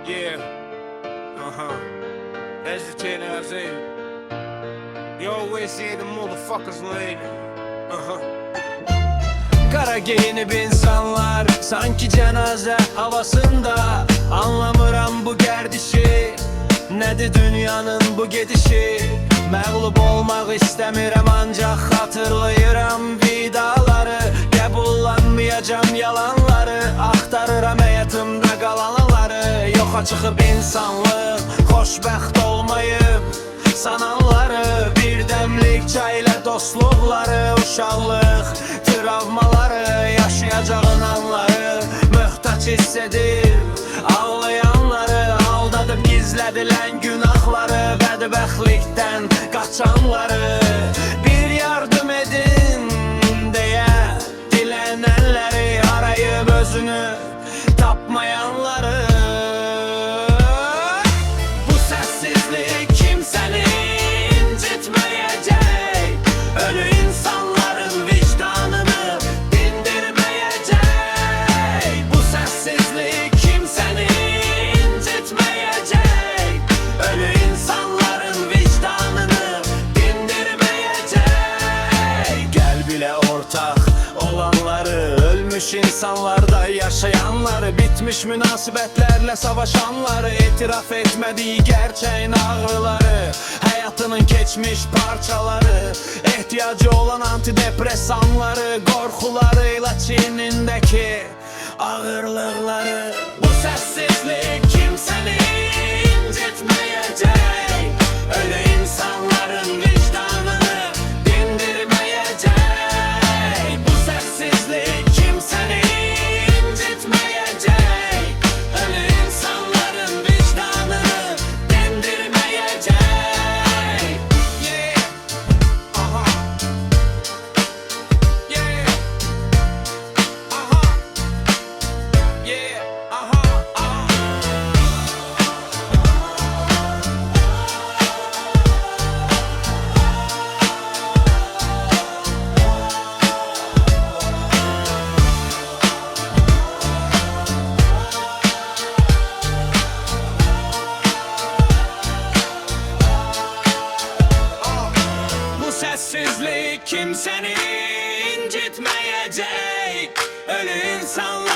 Yeah. Hesitating as in. You always see the motherfuckers late. Kara giyinip insanlar sanki cenaze havasında. Anlamıram bu gerdişi, nedir dünyanın bu gedişi. Məğlub olmaq istəmirəm, ancaq xatırlayıram vidaları. Qəbullanmayacam yalanları, axtarıram həyatımda qalanları. Yoxa çıxıb insanlıq, xoşbəxt olmayıb sananları. Bir dəmlik çay ilə dostluqları, uşaqlıq travmaları, yaşayacağın anları möhtaç hiss edib ağlayanları. Aldadıb gizlədilən günahları, bədbəxtlikdən qaçanları. Bir yardım edin deyə dilənənləri, arayıb özünü tapmayanları. Bu səssizlik kimsəni incitməyəcək, ölü insanların vicdanını dindirməyəcək. Bu səssizlik kimsəni incitməyəcək, ölü insanların vicdanını dindirməyəcək. Qəlb ilə ortaq olanları, ölmüş insanlarda yaşayanları, bitmiş münasibətlərlə savaşanları, etiraf etmədiyi gerçəyin ağrıları, həyatının keçmiş parçaları, ehtiyacı olan antidepresanları, qorxularıyla çiynindəki ağırlıqları. Bu səssizlik kimsəni incitməyəcək, ölü insanların vicdanını dindirməyəcək. Bu səssizlik kimsəni incitməyəcək, ölü insanların vicdanını dindirməyəcək. Yeah. Yeah. Yeah. Bu səssizlik kimsəni incitməyəcək, ölü insanlar